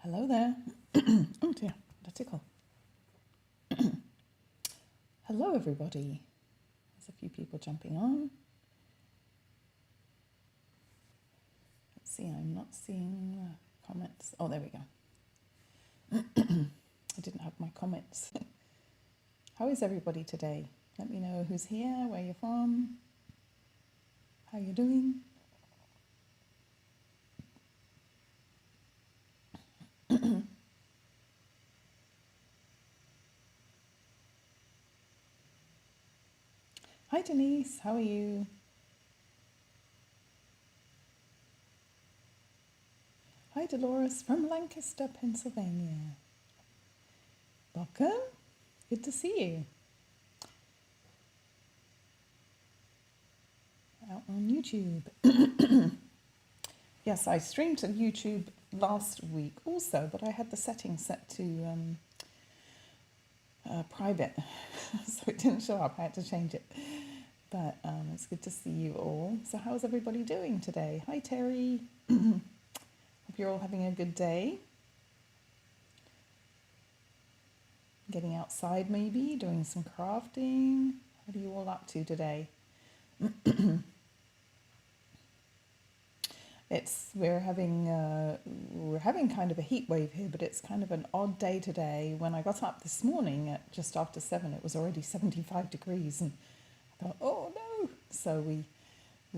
Hello there. Oh dear, what a tickle. Hello everybody. There's a few people jumping on. Let's see, I'm not seeing comments. Oh, there we go. I didn't have my comments. How is everybody today? Let me know who's here, where you're from, how you're doing. Hi Denise, how are you? Hi Dolores from Lancaster, Pennsylvania. Welcome. Good to see you. Out on YouTube. Yes, I streamed to YouTube last week also, but I had the settings set to private, so it didn't show up. I had to change it. But it's good to see you all. So how's everybody doing today? Hi, Terry. Hope you're all having a good day. Getting outside maybe, doing some crafting. What are you all up to today? We're having kind of a heat wave here, but it's kind of an odd day today. When I got up this morning at just after 7, it was already 75 degrees, and I thought, oh no! So we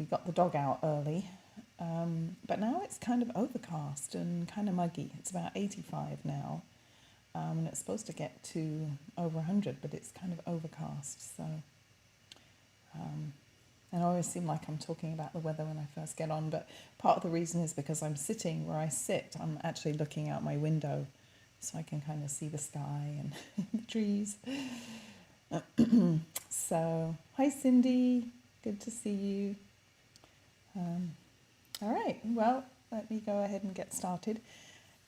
got the dog out early, but now it's kind of overcast and kind of muggy. It's about 85 now, and it's supposed to get to over 100, but it's kind of overcast. So. And I always seem like I'm talking about the weather when I first get on, but part of the reason is because I'm sitting where I sit. I'm actually looking out my window so I can kind of see the sky and the trees. So, hi Cindy, good to see you. All right, well, let me go ahead and get started.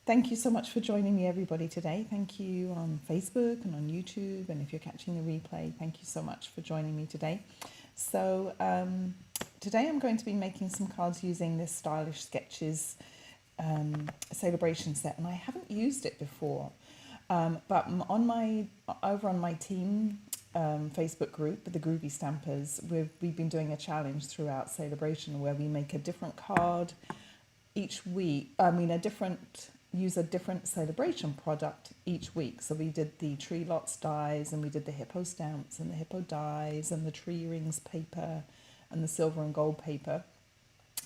Thank you so much for joining me, everybody, today. Thank you on Facebook and on YouTube, and if you're catching the replay, thank you so much for joining me today. So today I'm going to be making some cards using this Stylish Sketches celebration set, and I haven't used it before, but over on my team Facebook group, the Groovy Stampers, we've been doing a challenge throughout celebration where we make a different card each week. Use a different celebration product each week. So we did the tree lots dies, and we did the hippo stamps and the hippo dies and the tree rings paper and the silver and gold paper.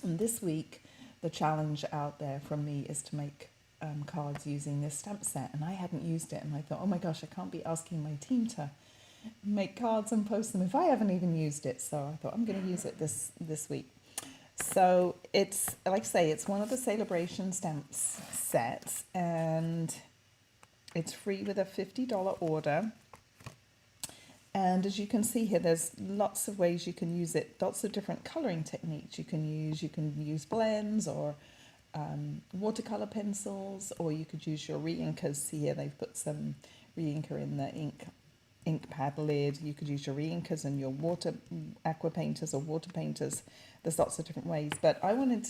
And this week the challenge out there from me is to make cards using this stamp set, and I hadn't used it, and I thought, oh my gosh, I can't be asking my team to make cards and post them if I haven't even used it. So I thought I'm going to use it this week. So it's, like I say, it's one of the celebration stamps sets, and it's free with a $50 order. And as you can see here, there's lots of ways you can use it, lots of different coloring techniques you can use. You can use blends or watercolor pencils, or you could use your re-inkers. See here, they've put some re-inker in the ink pad lid. You could use your re-inkers and your aqua painters or water painters. There's lots of different ways, but I wanted to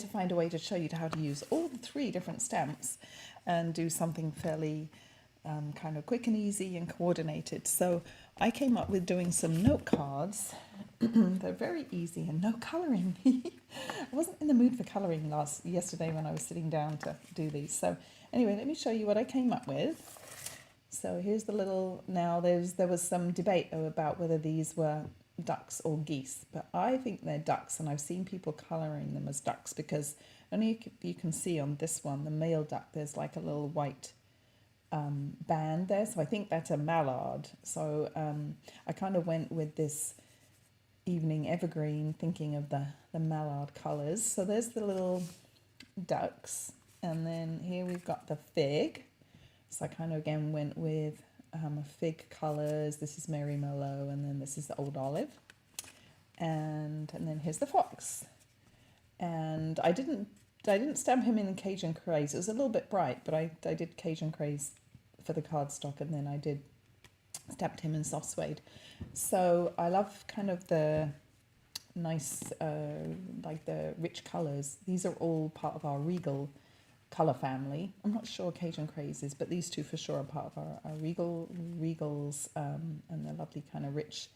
find a way to show you how to use all the 3 different stamps and do something fairly kind of quick and easy and coordinated. So I came up with doing some note cards. They're very easy and no colouring. I wasn't in the mood for colouring yesterday when I was sitting down to do these. So anyway, let me show you what I came up with. So here's the little, now there was some debate about whether these were ducks or geese, but I think they're ducks, and I've seen people colouring them as ducks because only you can see on this one, the male duck, there's like a little white band there, so I think that's a mallard. So I kind of went with this evening evergreen, thinking of the mallard colours. So there's the little ducks, and then here we've got the fig. So I kind of again went with fig colours. This is Mary Merlot, and then this is the Old Olive, and then here's the fox. And I didn't stamp him in Cajun Craze. It was a little bit bright, but I did Cajun Craze for the cardstock, and then I did stamped him in soft suede. So I love kind of the nice like the rich colours. These are all part of our Regal colour family. I'm not sure Cajun Crazes, but these two for sure are part of our Regals, and they're lovely kind of rich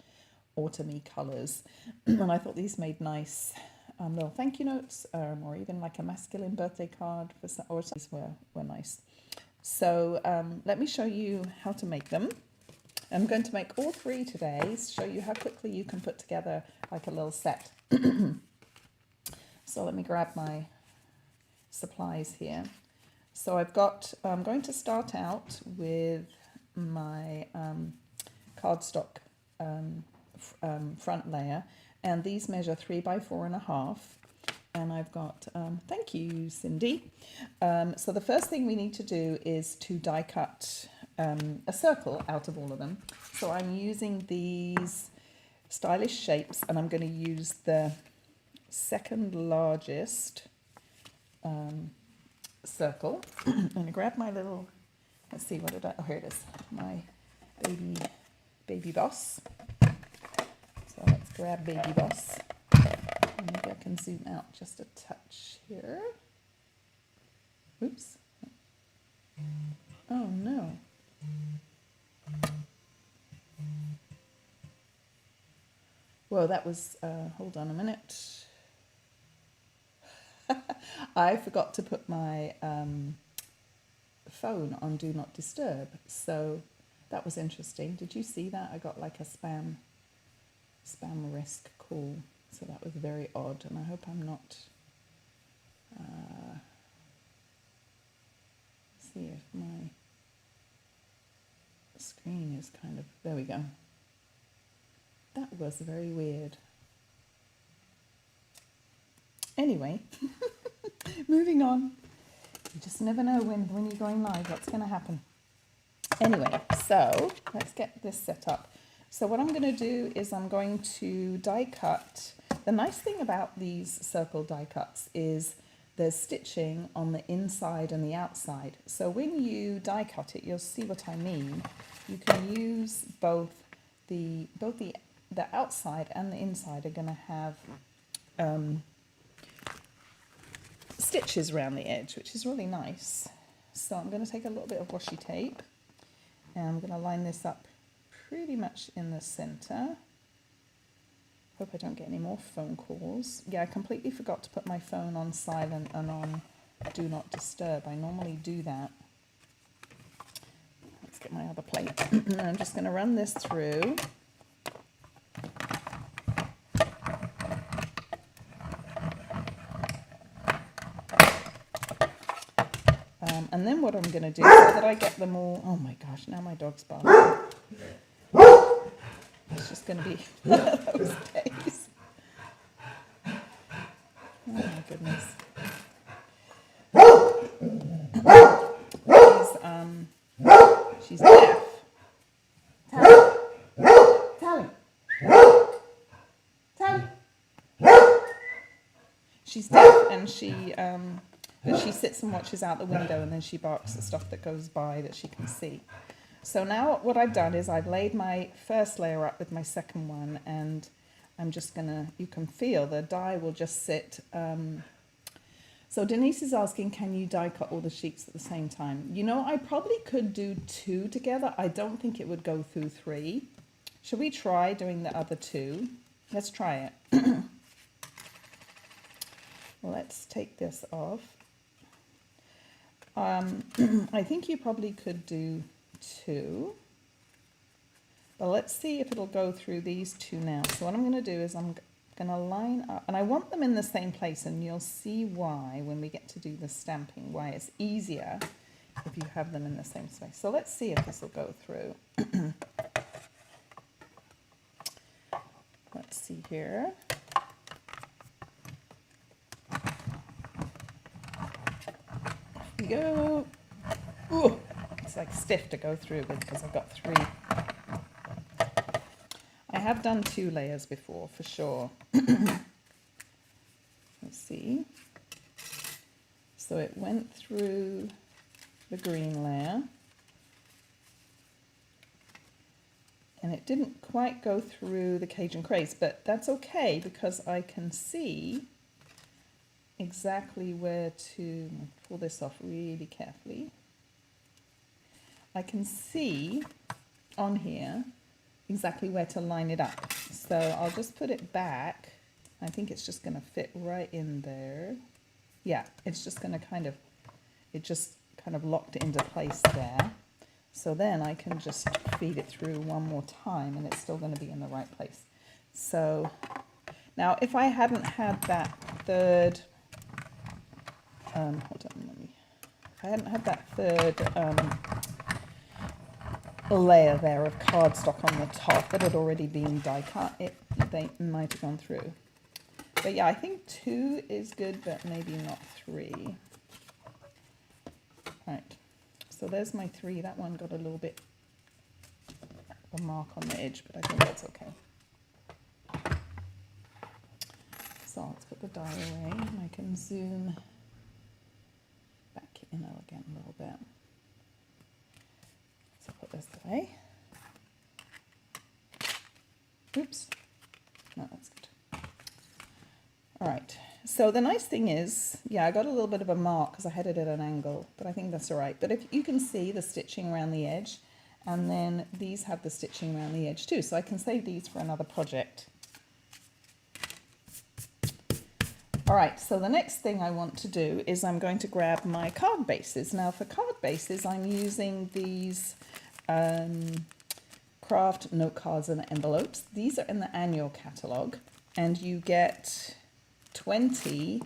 autumny colours. And I thought these made nice little thank you notes, or even like a masculine birthday card for some, or these were nice. So let me show you how to make them. I'm going to make all three today, show you how quickly you can put together like a little set. So let me grab my supplies here. So I'm going to start out with my cardstock front layer, and these measure 3 by 4.5. And I've got, thank you, Cindy. So the first thing we need to do is to die cut a circle out of all of them. So I'm using these stylish shapes, and I'm going to use the second largest circle. I'm going to grab my little, let's see, oh, here it is, my baby boss. So let's grab baby boss. Maybe I can zoom out just a touch here. Oops. Oh no. Well, that was, hold on a minute. I forgot to put my phone on Do Not Disturb. So that was interesting. Did you see that? I got like a spam risk call. So that was very odd, and I hope I'm not, see if my screen is kind of, there we go. That was very weird. Anyway, moving on. You just never know when you're going live what's going to happen. Anyway, so let's get this set up. So what I'm going to do is I'm going to die cut. The nice thing about these circle die cuts is there's stitching on the inside and the outside. So when you die cut it, you'll see what I mean. You can use both the outside and the inside are going to have stitches around the edge, which is really nice. So I'm going to take a little bit of washi tape, and I'm going to line this up pretty much in the center. Hope I don't get any more phone calls. Yeah, I completely forgot to put my phone on silent and on Do Not Disturb. I normally do that. Let's get my other plate. I'm just going to run this through. And then what I'm going to do, so that I get them all... Oh my gosh, now my dog's barking. It's just going to be one of those days. Oh my goodness. She's deaf. Tally. She's deaf, and she sits and watches out the window, and then she barks at stuff that goes by that she can see. So now what I've done is I've laid my first layer up with my second one, and I'm just gonna, you can feel the die will just sit. So Denise is asking, can you die cut all the sheets at the same time? You know, I probably could do 2 together. I don't think it would go through 3. Should we try doing the other 2? Let's try it. Let's take this off. I think you probably could do 2, but let's see if it'll go through these 2 now. So what I'm going to do is I'm going to line up, and I want them in the same place, and you'll see why when we get to do the stamping, why it's easier if you have them in the same space. So let's see if this will go through. Let's see here. Here we go. Ooh, it's like stiff to go through with because I've got 3. I have done 2 layers before for sure. Let's see. So it went through the green layer, and it didn't quite go through the Cajun Craze, but that's okay because I can see exactly where to pull this off really carefully. I can see on here exactly where to line it up. So I'll just put it back. I think it's just going to fit right in there. Yeah, it's just going to kind of, it just kind of locked into place there. So then I can just feed it through one more time and it's still going to be in the right place. So now if I hadn't had that third, hold on, if I hadn't had that third layer there of cardstock on the top that had already been die cut, they might have gone through. But yeah, I think 2 is good, but maybe not 3. Right, so there's my 3. That one got a little bit of a mark on the edge, but I think that's okay. So let's put the die away and I can zoom back in again a little bit. So put this away. Oops. No, that's good. All right. So the nice thing is, yeah, I got a little bit of a mark because I had it at an angle, but I think that's all right. But if you can see the stitching around the edge, and then these have the stitching around the edge too. So I can save these for another project. All right, so the next thing I want to do is I'm going to grab my card bases. Now for card bases, I'm using these craft note cards and envelopes. These are in the annual catalogue, and you get 20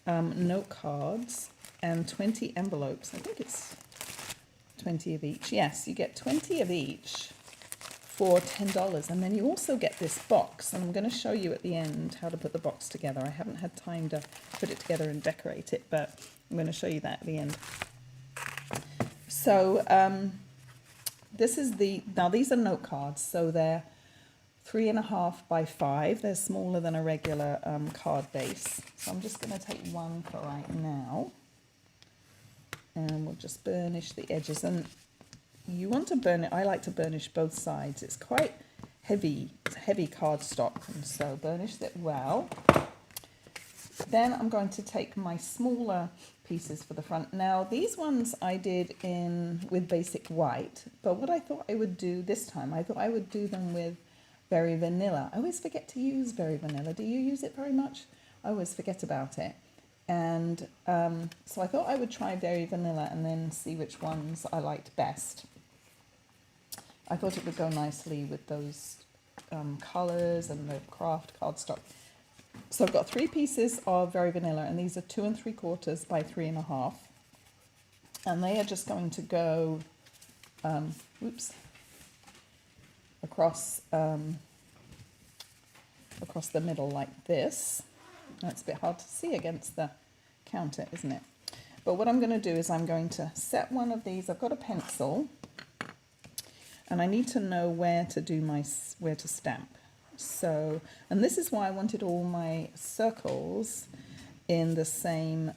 note cards and 20 envelopes. I think it's 20 of each. Yes, you get 20 of each for $10, and then you also get this box, and I'm going to show you at the end how to put the box together. I haven't had time to put it together and decorate it, but I'm going to show you that at the end. So this is now these are note cards, so they're 3.5 by 5. They're smaller than a regular card base. So I'm just going to take one for right now, and we'll just burnish the edges. And you want to burn it, I like to burnish both sides. It's quite heavy, it's heavy cardstock, and so burnish it well. Then I'm going to take my smaller pieces for the front. Now these ones I did with basic white, but what I thought I would do this time, I thought I would do them with Very Vanilla. I always forget to use Very Vanilla. Do you use it very much? I always forget about it. And so I thought I would try Very Vanilla and then see which ones I liked best. I thought it would go nicely with those colours and the craft cardstock. So I've got 3 pieces of Very Vanilla, and these are 2 3/4 by 3.5. And they are just going to go, across the middle like this. That's a bit hard to see against the counter, isn't it? But what I'm going to do is I'm going to set one of these. I've got a pencil, and I need to know where to stamp. So, and this is why I wanted all my circles in the same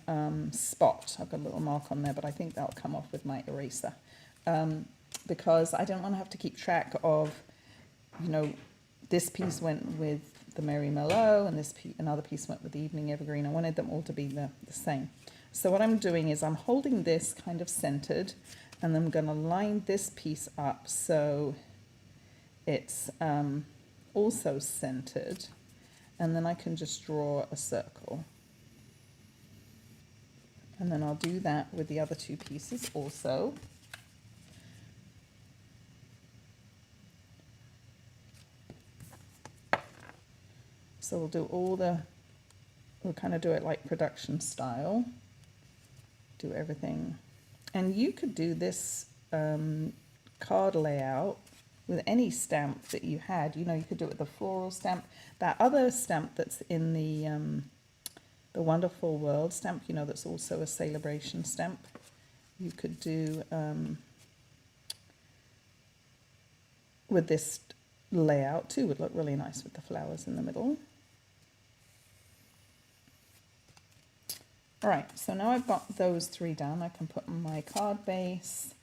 spot. I've got a little mark on there, but I think that'll come off with my eraser, because I don't want to have to keep track of, you know, this piece went with the Merry Mellow and another piece went with the Evening Evergreen. I wanted them all to be the same. So what I'm doing is I'm holding this kind of centered, and I'm going to line this piece up so it's also centered, and then I can just draw a circle. And then I'll do that with the other 2 pieces also. So we'll kind of do it like production style, do everything. And you could do this card layout with any stamp that you had. You know, you could do it with the floral stamp. That other stamp that's in the Wonderful World stamp, you know, that's also a Celebration stamp. You could do with this layout too. Would look really nice with the flowers in the middle. All right, so now I've got those 3 done. I can put my card base,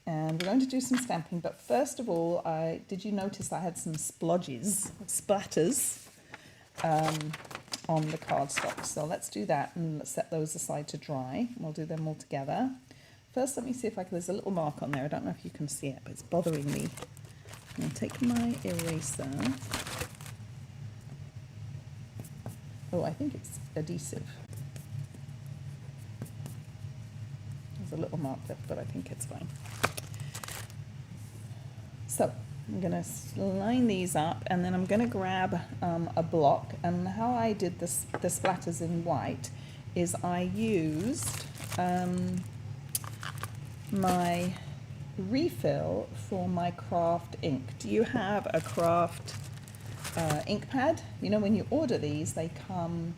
and we're going to do some stamping. But first of all, did you notice I had some splatters on the cardstock. So let's do that and let's set those aside to dry. We'll do them all together. First, let me see if there's a little mark on there. I don't know if you can see it, but it's bothering me. I'm going to take my eraser. Oh, I think it's adhesive. There's a little mark there, but I think it's fine. So I'm going to line these up, and then I'm going to grab a block. And how I did the splatters in white is I used my refill for my craft ink. Do you have a craft ink pad? You know, when you order these, they come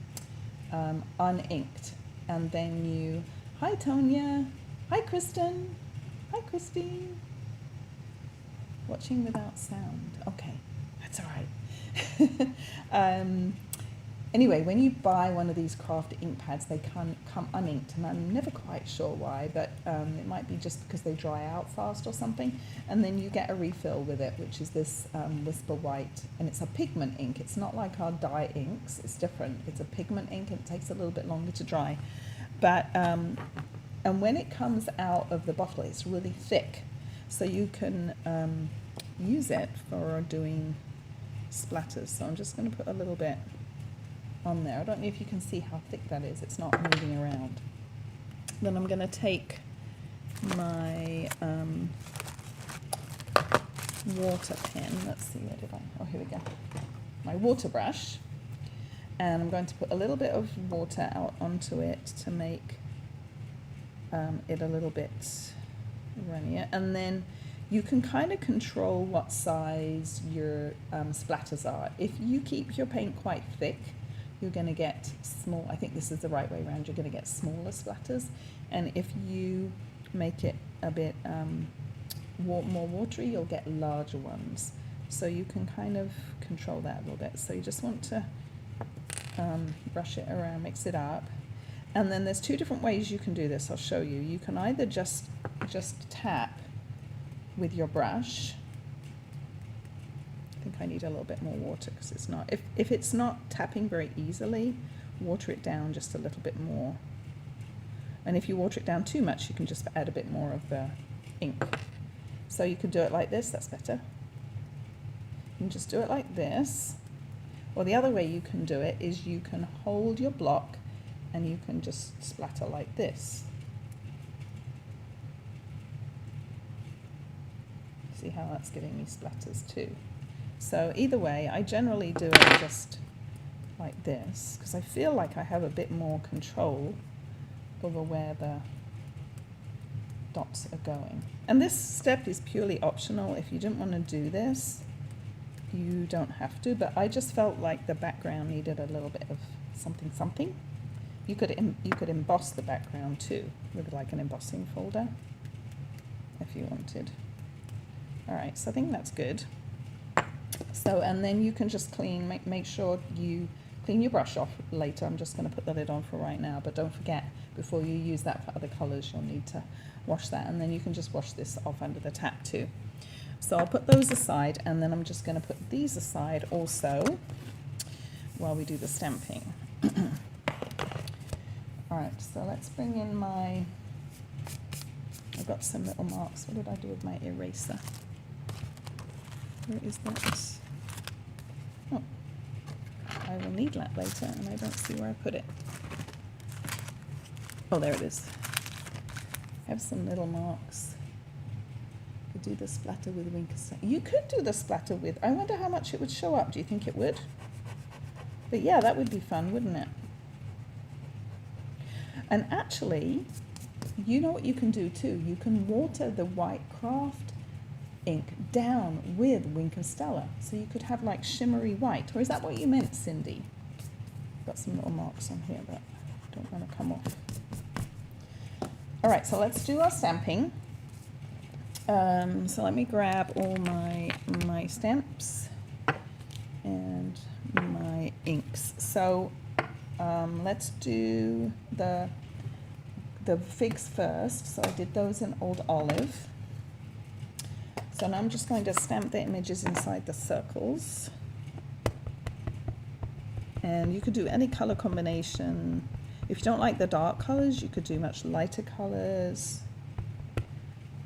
uninked, and then you, hi Tonya, hi Kristen, hi Christine. Watching without sound. Okay, that's all right. Anyway, when you buy one of these craft ink pads, they come uninked, and I'm never quite sure why, but it might be just because they dry out fast or something. And then you get a refill with it, which is this Whisper White, and it's a pigment ink. It's not like our dye inks. It's different. It's a pigment ink, and it takes a little bit longer to dry. But and when it comes out of the bottle, it's really thick, so you can use it for doing splatters. So I'm just going to put a little bit on there. I don't know if you can see how thick that is. It's not moving around. Then I'm going to take my water pen. Let's see, where did I? Oh, here we go. My water brush. And I'm going to put a little bit of water out onto it to make it a little bit runnier. And then you can kind of control what size your splatters are. If you keep your paint quite thick, you're going to get small. I think this is the right way around. You're going to get smaller splatters. And if you make it a bit more watery, you'll get larger ones. So you can kind of control that a little bit. So you just want to brush it around, mix it up. And then there's two different ways you can do this. I'll show you. You can either just tap with your brush. I think I need a little bit more water because it's not, if it's not tapping very easily, water it down just a little bit more. And if you water it down too much, you can just add a bit more of the ink. So you can do it like this, that's better. You can just do it like this. Or the other way you can do it is you can hold your block and you can just splatter like this. See how that's giving me splatters too. So either way, I generally do it just like this because I feel like I have a bit more control over where the dots are going. And this step is purely optional. If you didn't want to do this, you don't have to, but I just felt like the background needed a little bit of something. You could emboss the background too with like an embossing folder if you wanted. All right, so I think that's good. So, and then you can just make sure you clean your brush off later. I'm just going to put the lid on for right now, but don't forget, before you use that for other colors, you'll need to wash that, and then you can just wash this off under the tap too. So I'll put those aside, and then I'm just going to put these aside also while we do the stamping. All right, so let's bring in my, I've got some little marks. What did I do with my eraser? Where is that? Oh, I will need that later, and I don't see where I put it. Oh, there it is. I have some little marks. You could do the splatter with Winker. You could do the splatter with, I wonder how much it would show up. Do you think it would? But yeah, that would be fun, wouldn't it? And actually, you know what you can do too? You can water the white craft ink down with Winker Stella. So you could have like shimmery white. Or is that what you meant, Cindy? Got some little marks on here that don't want to come off. All right, so let's do our stamping. So let me grab all my stamps and my inks. So let's do the figs first. So I did those in Old Olive. So now I'm just going to stamp the images inside the circles. And you could do any color combination. If you don't like the dark colors, you could do much lighter colors.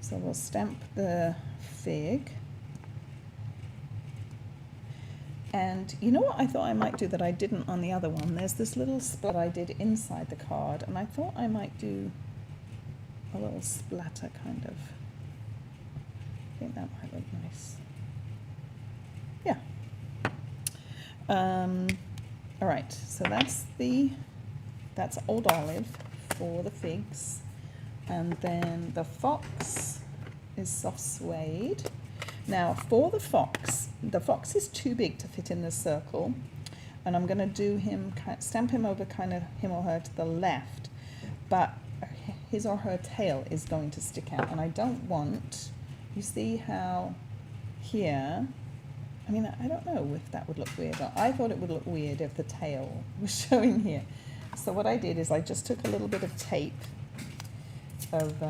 So we'll stamp the fig. And you know what I thought I might do that I didn't on the other one? There's this little splat I did inside the card, and I thought I might do a little splatter kind of. I think that might look nice. Yeah. All right, so that's Old Olive for the figs. And then the fox is soft suede. Now for the fox is too big to fit in the circle, and I'm going to do him, stamp him over kind of him or her to the left, but his or her tail is going to stick out, and I don't want, you see how here, I mean, I don't know if that would look weird. I thought it would look weird if the tail was showing here. So what I did is I just took a little bit of tape, of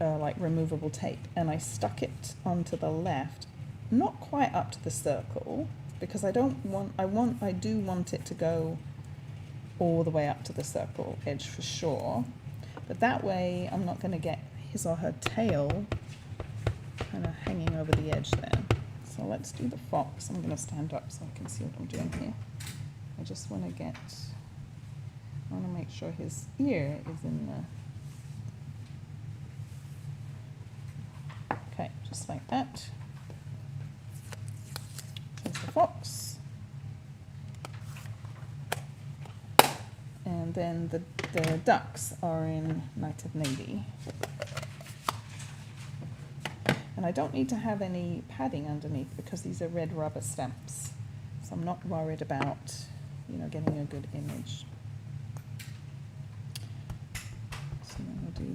like removable tape, and I stuck it onto the left, not quite up to the circle, because I do want it to go all the way up to the circle edge for sure, but that way I'm not going to get his or her tail kind of hanging over the edge there. So let's do the fox. I'm going to stand up so I can see what I'm doing here. I just want to make sure his ear is in the, okay, just like that. There's the fox. And then the ducks are in Night of Navy. And I don't need to have any padding underneath because these are red rubber stamps. So I'm not worried about, you know, getting a good image. So then we'll do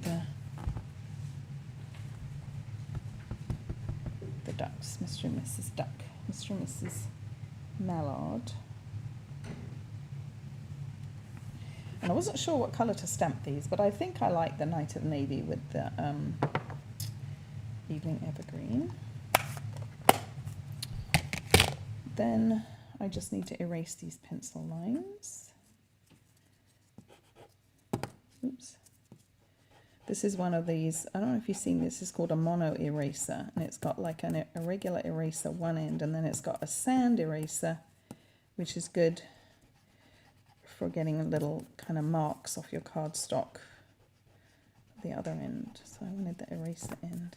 the ducks, Mr. and Mrs. Duck, Mr. and Mrs. Mallard. And I wasn't sure what colour to stamp these, but I think I like the Night of Navy with the Evening Evergreen. Then I just need to erase these pencil lines. Oops. This is one of these, I don't know if you've seen this, it's called a mono eraser, and it's got like an irregular eraser one end, and then it's got a sand eraser, which is good for getting little kind of marks off your cardstock at the other end. So I wanted the eraser end.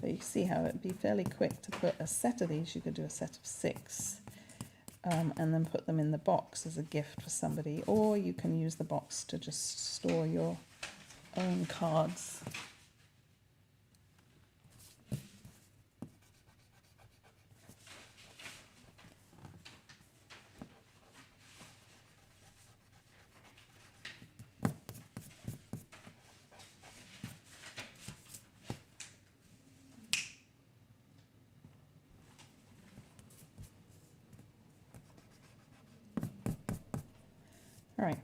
But you see how it'd be fairly quick to put a set of these. You could do a set of 6 and then put them in the box as a gift for somebody, or you can use the box to just store your own cards. All right,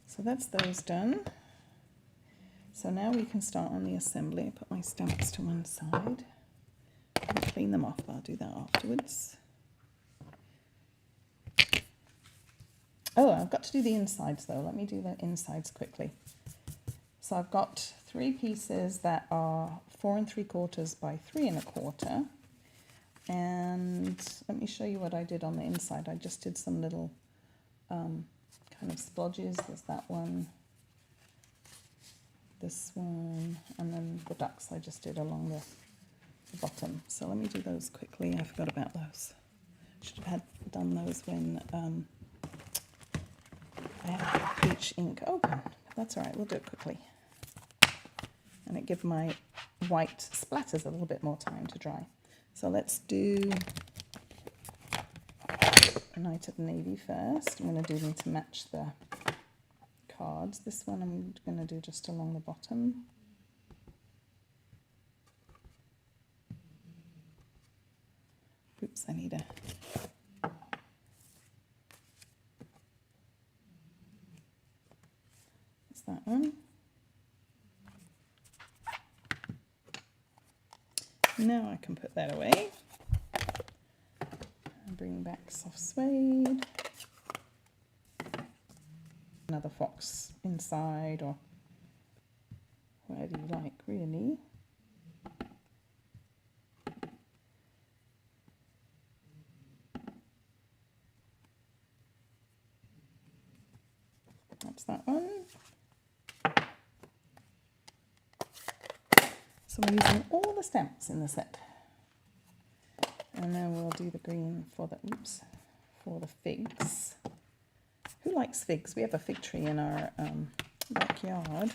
so that's those done. So now we can start on the assembly. I put my stamps to one side. I'll clean them off, but I'll do that afterwards. Oh, I've got to do the insides though. Let me do the insides quickly. So I've got 3 pieces that are 4 3/4 by 3 1/4. And let me show you what I did on the inside. I just did some little kind of splodges. There's that one, this one, and then the ducks I just did along the bottom. So let me do those quickly. I forgot about those. Should have done those when I had peach ink open. That's all right, we'll do it quickly. And it gives my white splatters a little bit more time to dry. So let's do Night of Navy first. I'm going to do them to match the cards. This one I'm going to do just along the bottom. Oops, I need a... one. Now I can put that away and bring back soft suede. Another fox inside, or whatever you like, really. That's that one. So we're using all the stamps in the set. And then we'll do the green for the, for the figs. Who likes figs? We have a fig tree in our backyard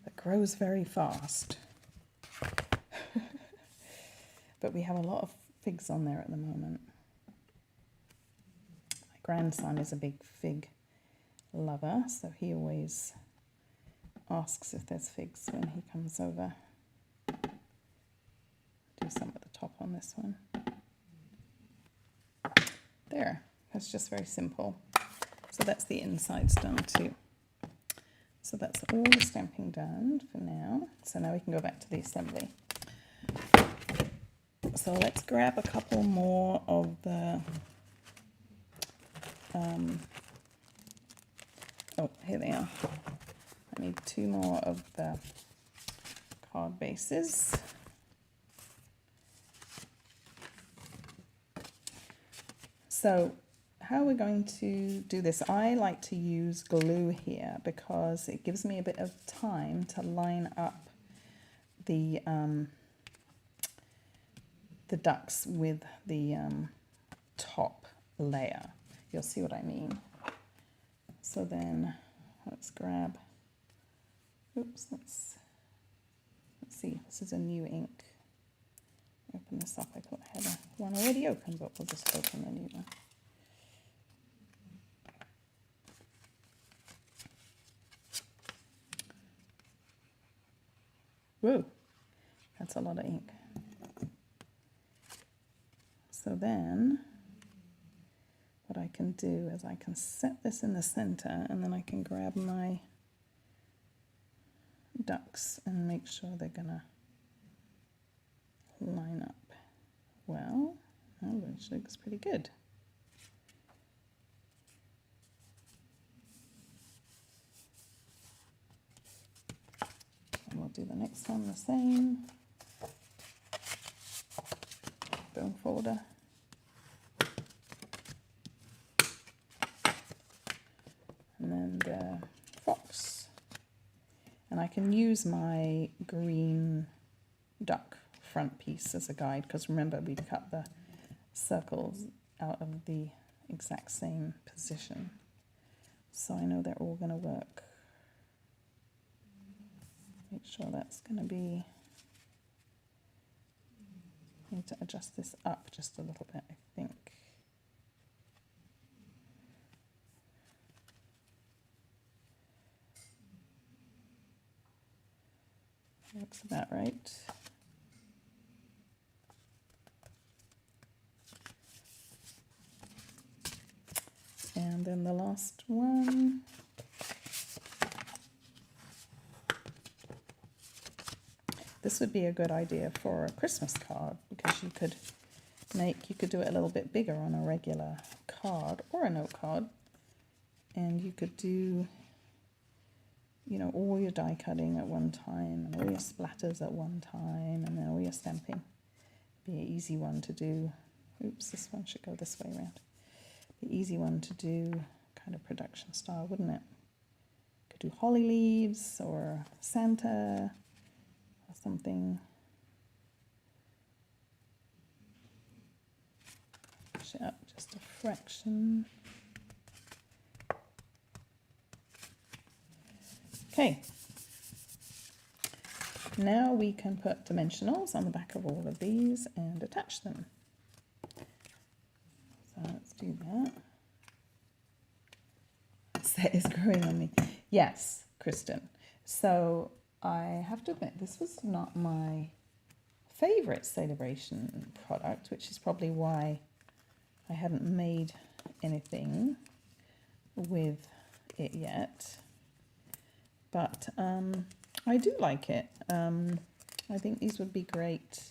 that grows very fast. But we have a lot of figs on there at the moment. My grandson is a big fig lover, so he always asks if there's figs when he comes over. Do some at the top on this one. There, that's just very simple. So that's the insides done too. So that's all the stamping done for now. So now we can go back to the assembly. So let's grab a couple more of the, oh, here they are. I need 2 more of the card bases. So how we're going to do this, I like to use glue here because it gives me a bit of time to line up the ducks with the top layer. You'll see what I mean. So then let's grab, oops, let's see, this is a new ink. Open this up. I thought I had one already open, but we'll just open the new one. Whoa, that's a lot of ink. So then what I can do is I can set this in the center, and then I can grab my ducks and make sure they're gonna line up well. Oh, which looks pretty good. And we'll do the next one the same. Bone folder. And then the fox. And I can use my green duck front piece as a guide, because remember we cut the circles out of the exact same position. So I know they're all going to work. Make sure that's going to be, I need to adjust this up just a little bit, I think. Looks about right. And then the last one. This would be a good idea for a Christmas card, because you could do it a little bit bigger on a regular card or a note card, and you could do, you know, all your die cutting at one time and all your splatters at one time, and then all your stamping. Be an easy one to do. Oops, this one should go this way around. The easy one to do, kind of production style, wouldn't it? Could do holly leaves or Santa or something. Push it up just a fraction. Okay. Now we can put dimensionals on the back of all of these and attach them. So let's do that. Set is growing on me. Yes, Kristen. So I have to admit, this was not my favorite celebration product, which is probably why I hadn't made anything with it yet. but I do like it. I think these would be great,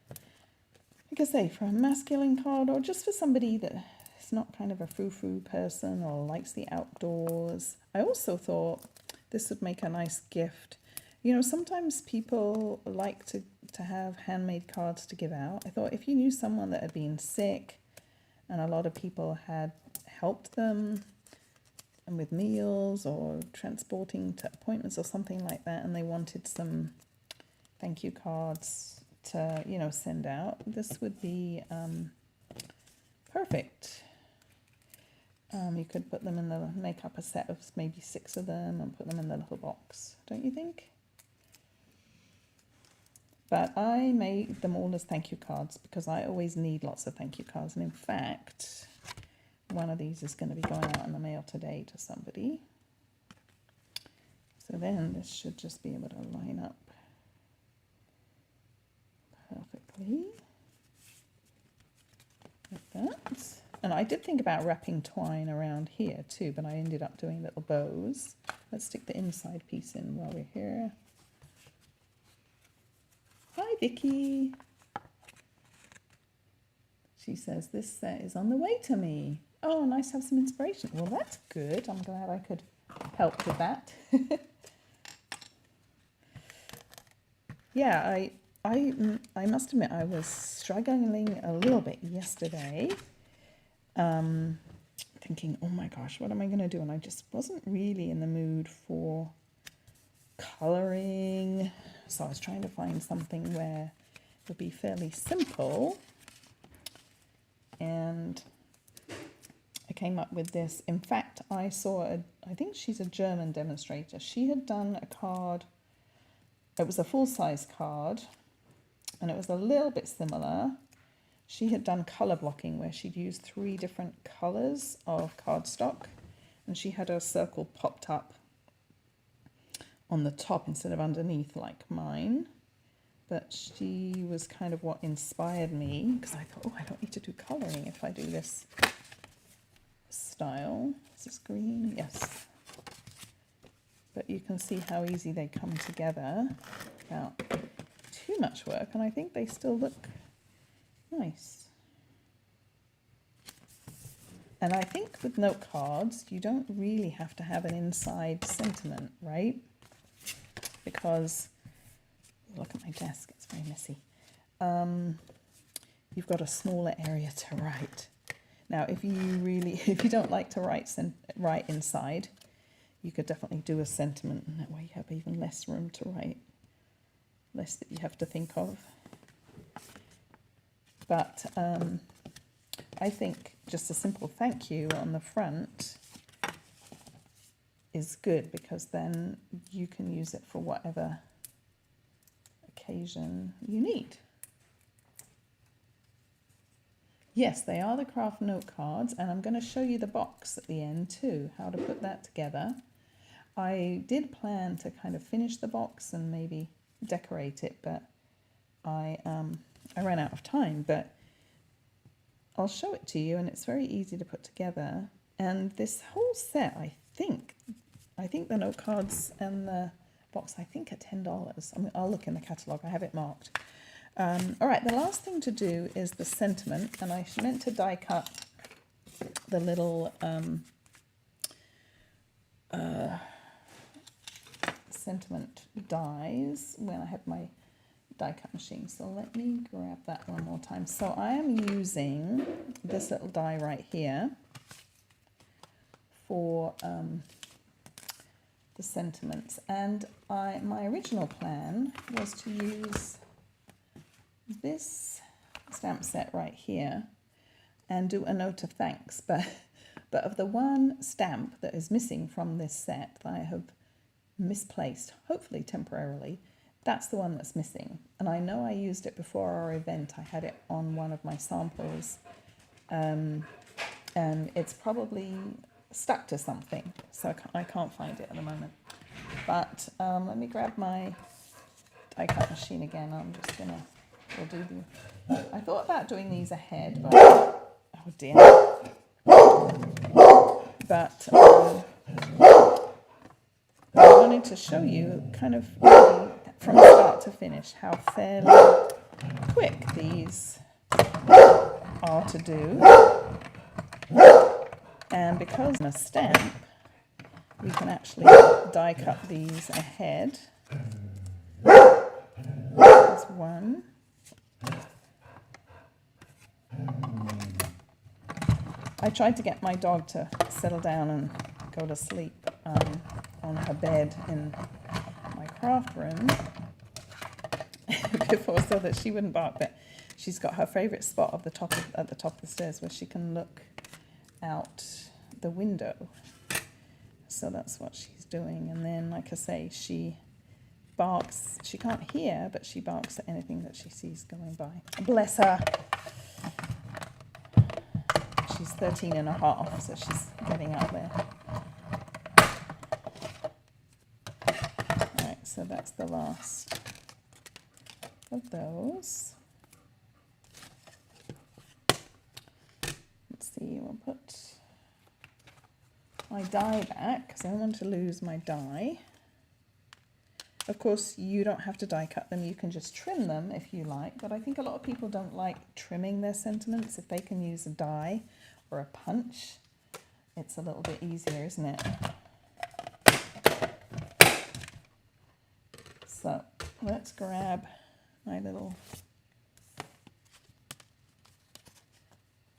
like I say, for a masculine card, or just for somebody that is not kind of a frou-frou person or likes the outdoors. I also thought this would make a nice gift. You know, sometimes people like to have handmade cards to give out. I thought if you knew someone that had been sick and a lot of people had helped them and with meals or transporting to appointments or something like that, and they wanted some thank you cards to, you know, send out, this would be perfect. You could put them in the, make up a set of maybe 6 of them and put them in the little box, don't you think? But I made them all as thank you cards because I always need lots of thank you cards. And in fact, one of these is going to be going out in the mail today to somebody. So then this should just be able to line up perfectly like that. And I did think about wrapping twine around here too, but I ended up doing little bows. Let's stick the inside piece in while we're here. Hi, Vicky. She says, this set is on the way to me. Oh, nice to have some inspiration. Well, that's good. I'm glad I could help with that. Yeah, I must admit I was struggling a little bit yesterday, thinking, oh my gosh, what am I going to do? And I just wasn't really in the mood for colouring. So I was trying to find something where it would be fairly simple. And I came up with this. In fact, I saw, I think she's a German demonstrator. She had done a card. It was a full-size card. And it was a little bit similar. She had done colour blocking where she'd used 3 different colours of cardstock. And she had a circle popped up on the top instead of underneath like mine. But she was kind of what inspired me, because I thought, oh, I don't need to do colouring if I do this style. Is this green? Yes. But you can see how easy they come together without too much work, and I think they still look nice. And I think with note cards, you don't really have to have an inside sentiment, right? Because, look at my desk, it's very messy. You've got a smaller area to write. Now, if you don't like to write inside, you could definitely do a sentiment, and that way you have even less room to write, less that you have to think of. But I think just a simple thank you on the front is good, because then you can use it for whatever occasion you need. Yes, they are the craft note cards, and I'm going to show you the box at the end too, how to put that together. I did plan to kind of finish the box and maybe decorate it, but I ran out of time. But I'll show it to you, and it's very easy to put together. And this whole set, I think the note cards and the box, I think are $10. I'll look in the catalogue, I have it marked. All right, the last thing to do is the sentiment, and I meant to die cut the little sentiment dies when I have my die cut machine. So let me grab that one more time. So I am using this little die right here for the sentiments, and my original plan was to use this stamp set right here and do a note of thanks, but of the one stamp that is missing from this set that I have misplaced, hopefully temporarily, that's the one that's missing. And I know I used it before our event. I had it on one of my samples, and it's probably stuck to something, so I can't find it at the moment. But let me grab my die cut machine again. I'm just gonna, we'll do the, I thought about doing these ahead, but oh dear. But what I want wanted to show you kind of really from start to finish how fairly quick these are to do. And because I'm a stamp, we can actually die cut these ahead. There's one. I tried to get my dog to settle down and go to sleep on her bed in my craft room before, so that she wouldn't bark, but she's got her favourite spot at the top of the stairs where she can look out the window. So that's what she's doing. And then, like I say, she barks. She can't hear, but she barks at anything that she sees going by. Bless her. She's 13 and a half, so she's getting out there. All right, so that's the last of those. Let's see, we'll put my die back because I don't want to lose my die. Of course, you don't have to die cut them. You can just trim them if you like, but I think a lot of people don't like trimming their sentiments. If they can use a die or a punch, it's a little bit easier, isn't it? So let's grab my little,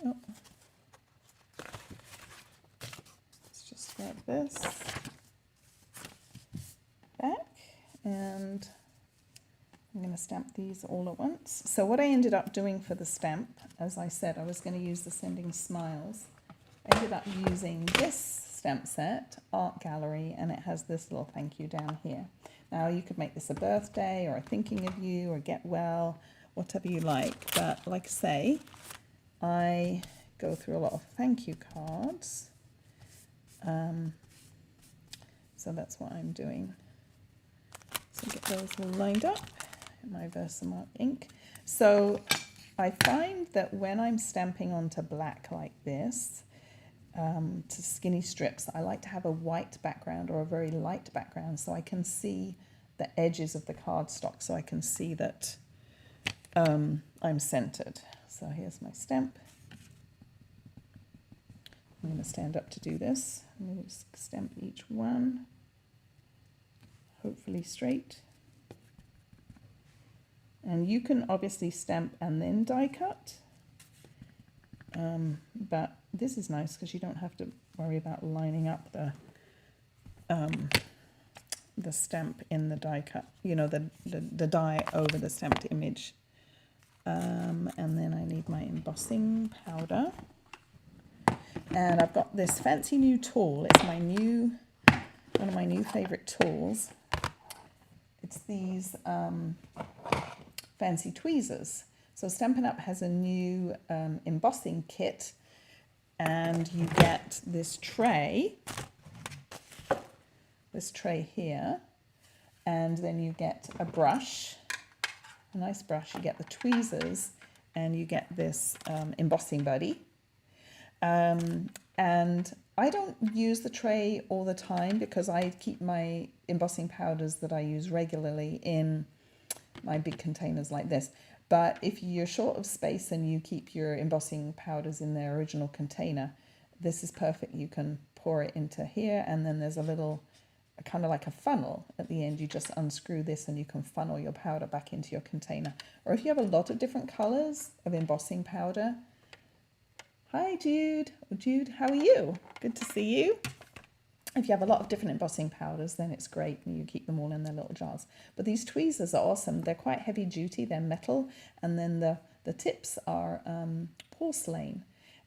oh, let's just grab this back, and I'm going to stamp these all at once. So what I ended up doing for the stamp, as I said, I was going to use the Sending Smiles. I ended up using this stamp set, Art Gallery, and it has this little thank you down here. Now you could make this a birthday or a thinking of you or get well, whatever you like. But like I say, I go through a lot of thank you cards. So that's what I'm doing. So get those all lined up in my Versamark ink. So I find that when I'm stamping onto black like this, to skinny strips, I like to have a white background or a very light background so I can see the edges of the cardstock, so I can see that I'm centered. So here's my stamp. I'm going to stand up to do this. I'm going to just stamp each one, hopefully straight. And you can obviously stamp and then die cut, but this is nice because you don't have to worry about lining up the stamp in the die cut, you know, the die over the stamped image. And then I need my embossing powder. And I've got this fancy new tool. It's my one of my new favorite tools. It's these fancy tweezers. So Stampin' Up! Has a new embossing kit, and you get this tray here, and then you get a brush, a nice brush, you get the tweezers, and you get this embossing buddy. And I don't use the tray all the time because I keep my embossing powders that I use regularly in my big containers like this. But if you're short of space and you keep your embossing powders in their original container, this is perfect. You can pour it into here, and then there's a little, kind of like a funnel at the end. You just unscrew this and you can funnel your powder back into your container. Or if you have a lot of different colors of embossing powder. Hi Jude. Jude, how are you? Good to see you. If you have a lot of different embossing powders, then it's great and you keep them all in their little jars. But these tweezers are awesome. They're quite heavy duty, they're metal, and then the tips are porcelain.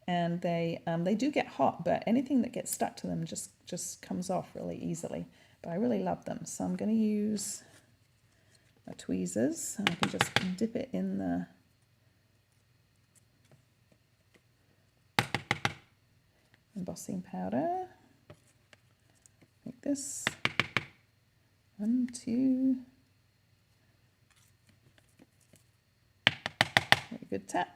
And they do get hot, but anything that gets stuck to them just comes off really easily. But I really love them. So I'm going to use my tweezers, and I can just dip it in the embossing powder. Like this. 1, 2. Very good tap.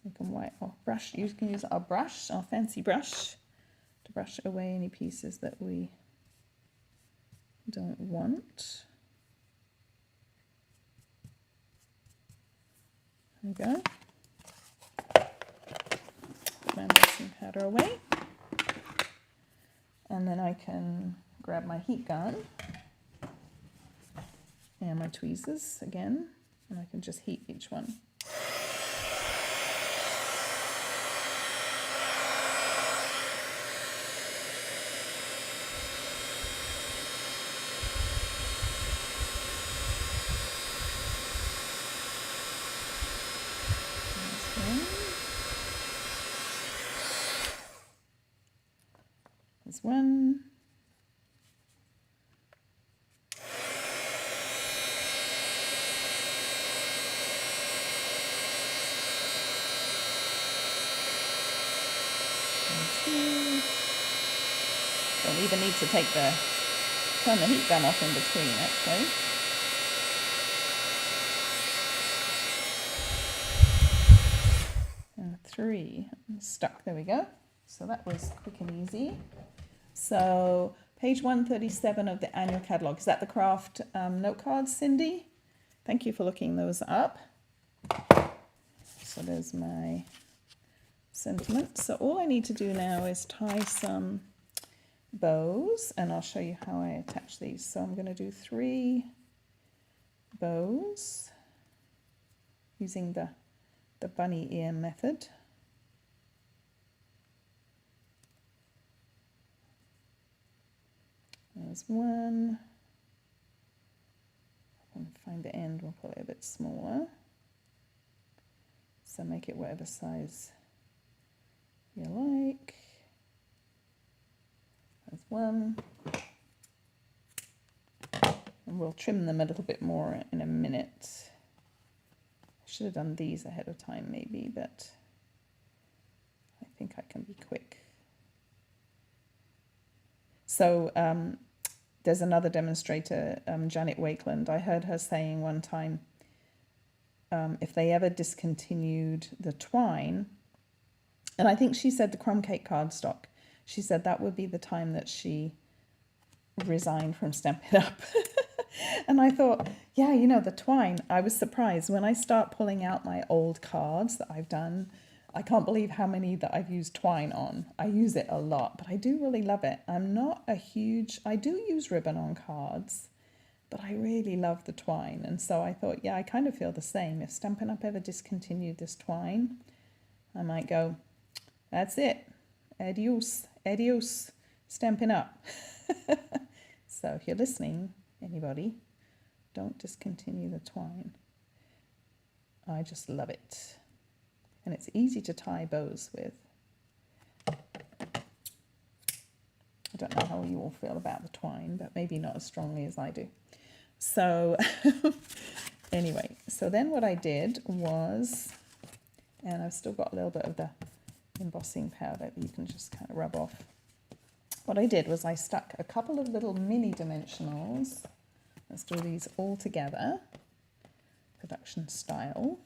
You can wipe off brush. You can use our brush, our fancy brush, to brush away any pieces that we don't want. There we go. Put my embossing powder away. And then I can grab my heat gun and my tweezers again, and I can just heat each one. There's one. Don't even need to turn the heat gun off in between, actually. And 3, I'm stuck, there we go. So that was quick and easy. So page 137 of the annual catalogue, is that the craft note cards, Cindy? Thank you for looking those up. So there's my sentiment. So all I need to do now is tie some bows, and I'll show you how I attach these. So I'm going to do 3 bows using the bunny ear method. There's one. I can find the end, we'll put it a bit smaller. So make it whatever size you like. There's one. And we'll trim them a little bit more in a minute. I should have done these ahead of time maybe, but I think I can be quick. So there's another demonstrator, Janet Wakeland. I heard her saying one time, if they ever discontinued the twine, and I think she said the crumb cake cardstock, she said that would be the time that she resigned from Stampin' Up. And I thought, yeah, you know, the twine, I was surprised when I start pulling out my old cards that I've done. I can't believe how many that I've used twine on. I use it a lot, but I do really love it. I'm not a huge, I do use ribbon on cards, but I really love the twine. And so I thought, yeah, I kind of feel the same. If Stampin' Up ever discontinued this twine, I might go, that's it. Adios, adios, Stampin' Up. So if you're listening, anybody, don't discontinue the twine. I just love it. And it's easy to tie bows with. I don't know how you all feel about the twine, but maybe not as strongly as I do. So anyway, so then what I did was, and I've still got a little bit of the embossing powder that you can just kind of rub off. What I did was I stuck a couple of little mini dimensionals. Let's do these all together, production style.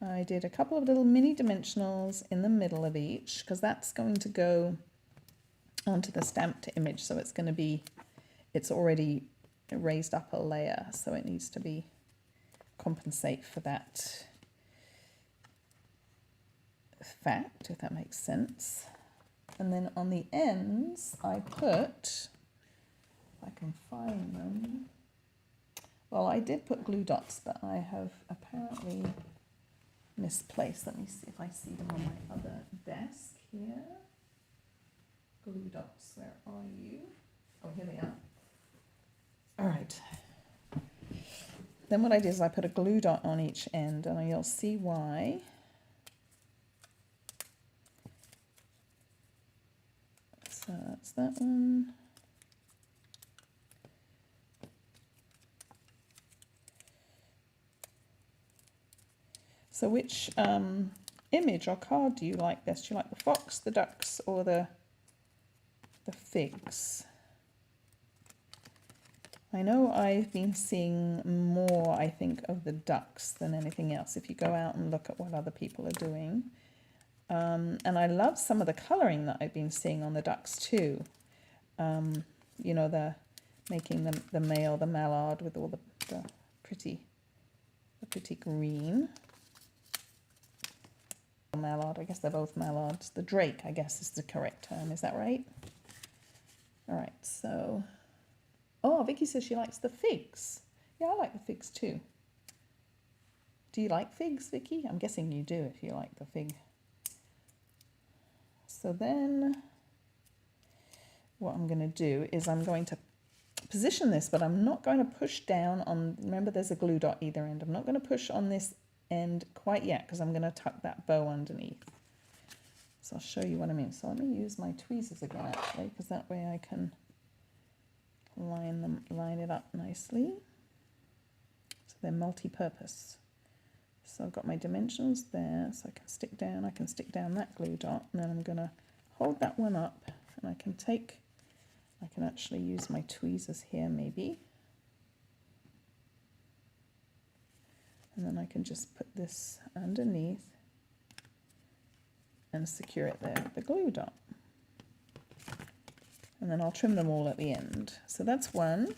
I did a couple of little mini dimensionals in the middle of each, because that's going to go onto the stamped image. So it's going to be, it's already raised up a layer, so it needs to be compensate for that fact, if that makes sense. And then on the ends, I put, if I can find them, well, I did put glue dots, but I have apparently misplaced. Let me see if I see them on my other desk here. Glue dots, where are you? Oh, here they are. All right. Then what I did is I put a glue dot on each end, and you'll see why. So that's that one. So which image or card do you like best? Do you like the fox, the ducks, or the figs? I know I've been seeing more, I think, of the ducks than anything else, if you go out and look at what other people are doing. And I love some of the colouring that I've been seeing on the ducks too. you know, the making the male, the mallard with all the pretty green. Mallard, I guess they're both mallards. The drake, I guess, is the correct term. Is that right? All right, so, oh, Vicky says she likes the figs. Yeah, I like the figs too. Do you like figs, Vicky? I'm guessing you do if you like the fig. So then what I'm going to do is I'm going to position this, but I'm not going to push down on, remember there's a glue dot either end. I'm not going to push on this end quite yet because I'm going to tuck that bow underneath. So I'll show you what I mean. So let me use my tweezers again actually, because that way I can line it up nicely. So they're multi-purpose. So I've got my dimensionals there, so I can stick down that glue dot, and then I'm going to hold that one up, and I can actually use my tweezers here maybe. And then I can just put this underneath and secure it there with the glue dot. And then I'll trim them all at the end. So that's one.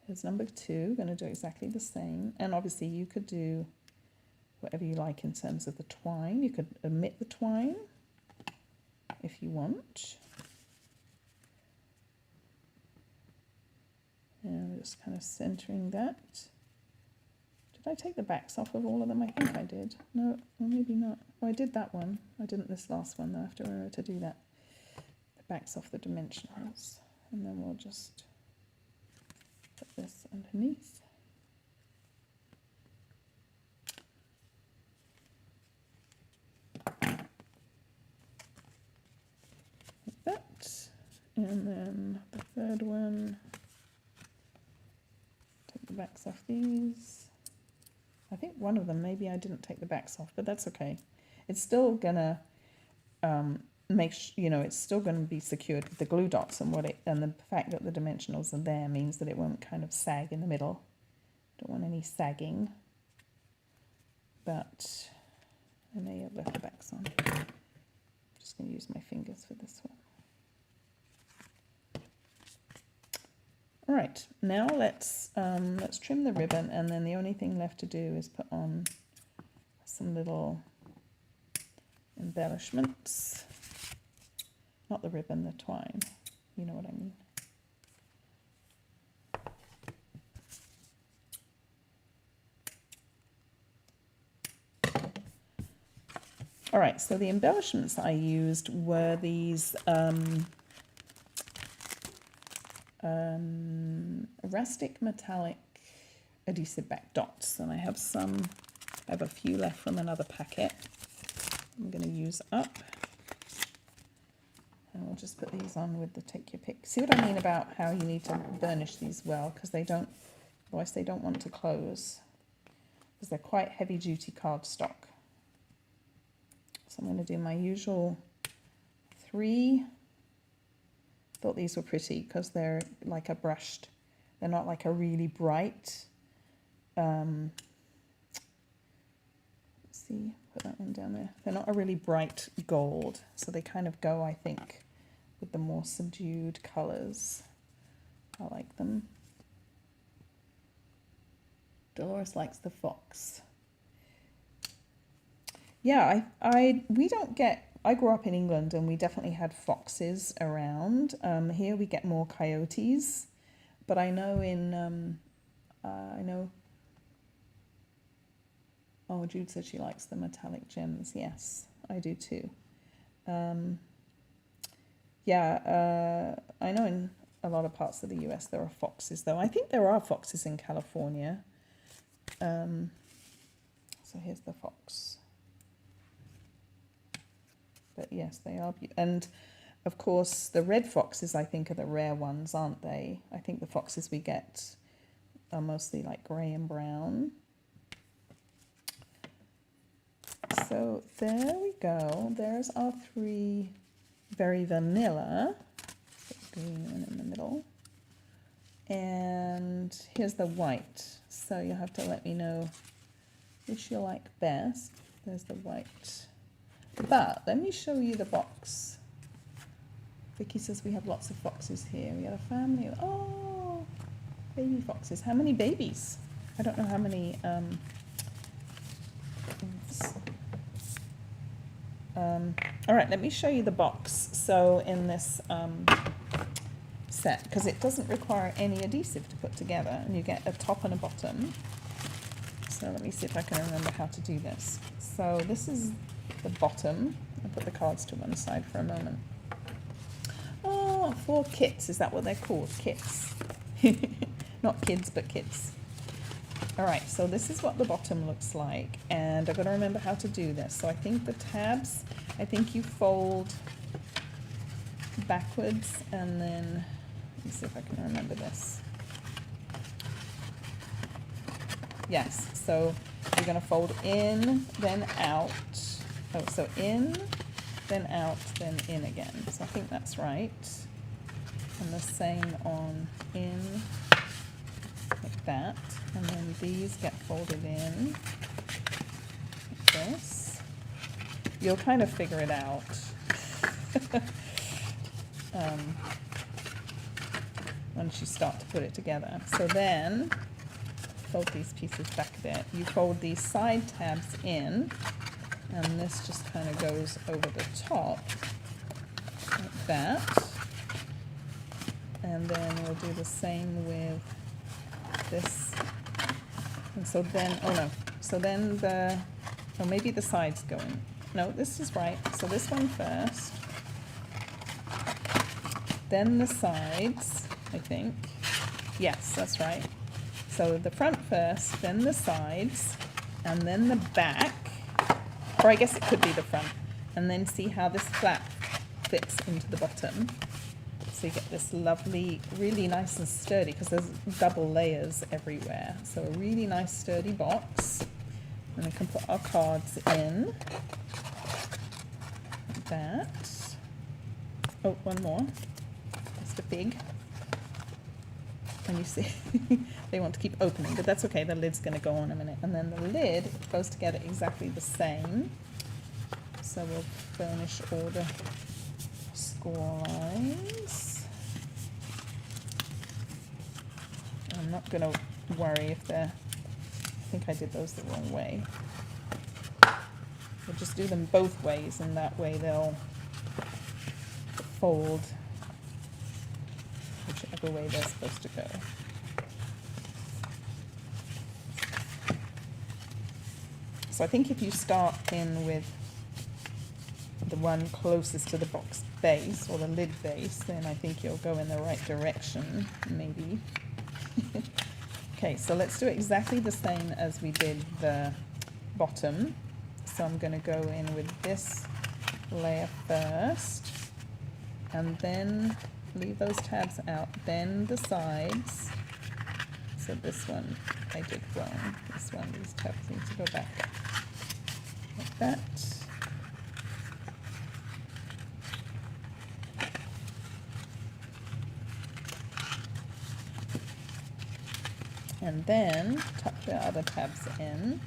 Here's number two, going to do exactly the same. And obviously you could do whatever you like in terms of the twine. You could omit the twine if you want. And just kind of centering that. Did I take the backs off of all of them? I think I did. No, or maybe not. Oh, I did that one. I didn't this last one though. I have to remember to do that. The backs off the dimensionals. And then we'll just put this underneath. Like that. And then the third one. Take the backs off these. I think one of them, maybe I didn't take the backs off, but that's okay. It's still gonna it's still gonna be secured with the glue dots, and the fact that the dimensionals are there means that it won't kind of sag in the middle. Don't want any sagging, but I may have left the backs on. I'm just gonna use my fingers for this one. All right, now let's trim the ribbon, and then the only thing left to do is put on some little embellishments. Not the ribbon, the twine. You know what I mean. All right, so the embellishments I used were these rustic metallic adhesive back dots, and I have a few left from another packet I'm going to use up, and we'll just put these on with the take your pick. See what I mean about how you need to burnish these well, because otherwise they don't want to close, because they're quite heavy duty cardstock. So I'm going to do my usual 3. Thought these were pretty because they're like a brushed, they're not like a really bright, let's see, put that one down there. They're not a really bright gold, so they kind of go, I think, with the more subdued colors. I like them. Dolores likes the fox. Yeah, I grew up in England, and we definitely had foxes around. Here we get more coyotes, but I know oh, Jude said she likes the metallic gems. Yes, I do too. I know in a lot of parts of the US there are foxes, though. I think there are foxes in California. So here's the fox. But yes, they are. And of course, the red foxes, I think, are the rare ones, aren't they? I think the foxes we get are mostly like grey and brown. So there we go. There's our 3 very vanilla. Green one in the middle. And here's the white. So you'll have to let me know which you like best. There's the white. But let me show you the box, Vicky says we have lots of foxes here. We got a family. Oh, baby foxes. How many babies? I don't know how many. All right, let me show you the box. So in this set, because it doesn't require any adhesive to put together, and you get a top and a bottom. So let me see if I can remember how to do this. So this is the bottom. I'll put the cards to one side for a moment. Oh, 4 kits, is that what they're called? Kits. Not kids, but kits. All right, so this is what the bottom looks like, and I've got to remember how to do this. So I think the tabs, I think you fold backwards, and then, let me see if I can remember this. Yes, so you're going to fold in, then out. Oh, so in, then out, then in again. So I think that's right. And the same on in, like that. And then these get folded in, like this. You'll kind of figure it out. Once you start to put it together. So then, fold these pieces back a bit. You fold these side tabs in, and this just kind of goes over the top, like that. And then we'll do the same with this. And so then, oh no, so then oh maybe the sides go in. No, this is right. So this one first, then the sides, I think. Yes, that's right. So the front first, then the sides, and then the back, or I guess it could be the front, and then see how this flap fits into the bottom. So you get this lovely, really nice and sturdy, because there's double layers everywhere. So a really nice sturdy box. And we can put our cards in. Like that. Oh, one more. Just a big. And you see, they want to keep opening, but that's okay. The lid's going to go on a minute. And then the lid goes together exactly the same. So we'll furnish all the score lines. I'm not going to worry if they're, I think I did those the wrong way. We'll just do them both ways, and that way they'll fold whichever way they're supposed to go. So I think if you start in with the one closest to the box base, or the lid base, then I think you'll go in the right direction, maybe. Okay, so let's do exactly the same as we did the bottom. So I'm going to go in with this layer first, and then leave those tabs out, then the sides. So this one I did wrong. This one, these tabs need to go back like that. And then tuck the other tabs in.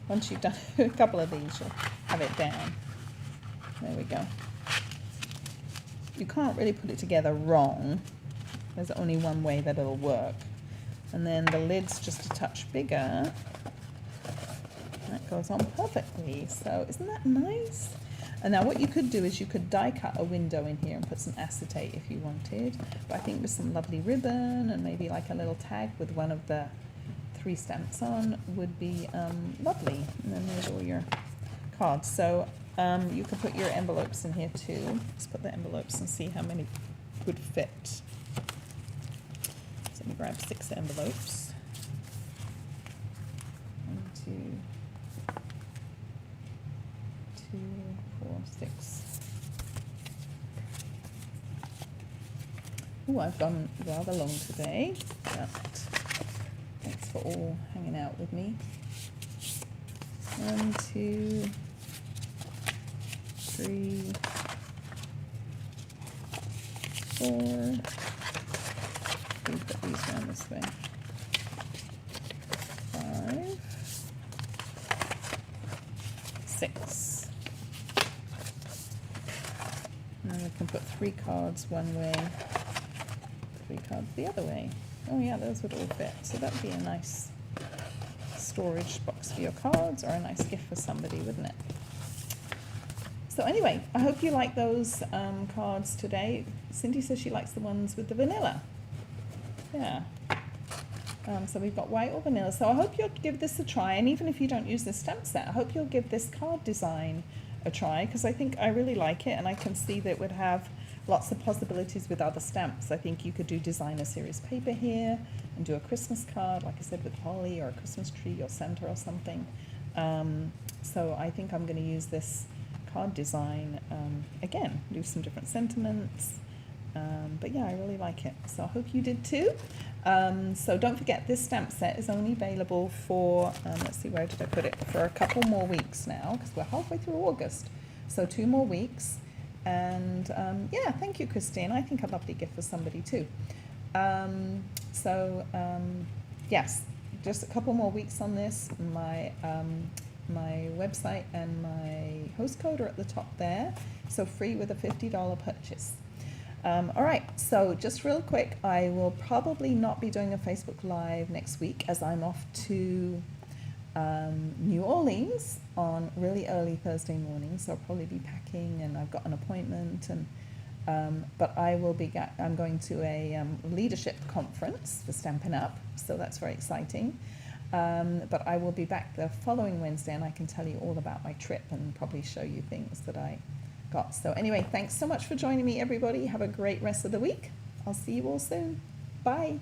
Once you've done a couple of these, you'll have it down. There we go. You can't really put it together wrong. There's only one way that it'll work. And then the lid's just a touch bigger. That goes on perfectly. So isn't that nice? And now what you could do is you could die cut a window in here and put some acetate if you wanted. But I think with some lovely ribbon and maybe like a little tag with one of the 3 stamps on would be lovely. And then there's all your cards. So you could put your envelopes in here too. Let's put the envelopes and see how many would fit. So let me grab 6 envelopes. 1, 2, 2, 4, 6. Oh, I've gone rather long today, but thanks for all hanging out with me. 1, 2, 3, 4. We'll put these around this way. 5, 6. And then we'll can put 3 cards one way, 3 cards the other way. Oh yeah, those would all fit. So that would be a nice storage box for your cards, or a nice gift for somebody, wouldn't it? So anyway, I hope you like those cards today. Cindy says she likes the ones with the vanilla. Yeah. So we've got white or vanilla. So I hope you'll give this a try. And even if you don't use this stamp set, I hope you'll give this card design a try, because I think I really like it, and I can see that it would have lots of possibilities with other stamps. I think you could do designer series paper here and do a Christmas card, like I said, with holly or a Christmas tree or Santa or something. So I think I'm going to use this card design again, do some different sentiments. But yeah, I really like it. So I hope you did too. So don't forget, this stamp set is only available for, let's see, where did I put it? For a couple more weeks now, because we're halfway through August. So 2 more weeks. And yeah, thank you, Christine. I think a lovely gift for somebody too. Yes, just a couple more weeks on this. My website and my host code are at the top there. So free with a $50 purchase. All right, so just real quick, I will probably not be doing a Facebook Live next week, as I'm off to New Orleans on really early Thursday morning, so I'll probably be packing, and I've got an appointment, and but I will be I'm going to a leadership conference for Stampin' Up, so that's very exciting. But I will be back the following Wednesday, and I can tell you all about my trip and probably show you things that I got. So anyway, thanks so much for joining me, everybody. Have a great rest of the week. I'll see you all soon. Bye.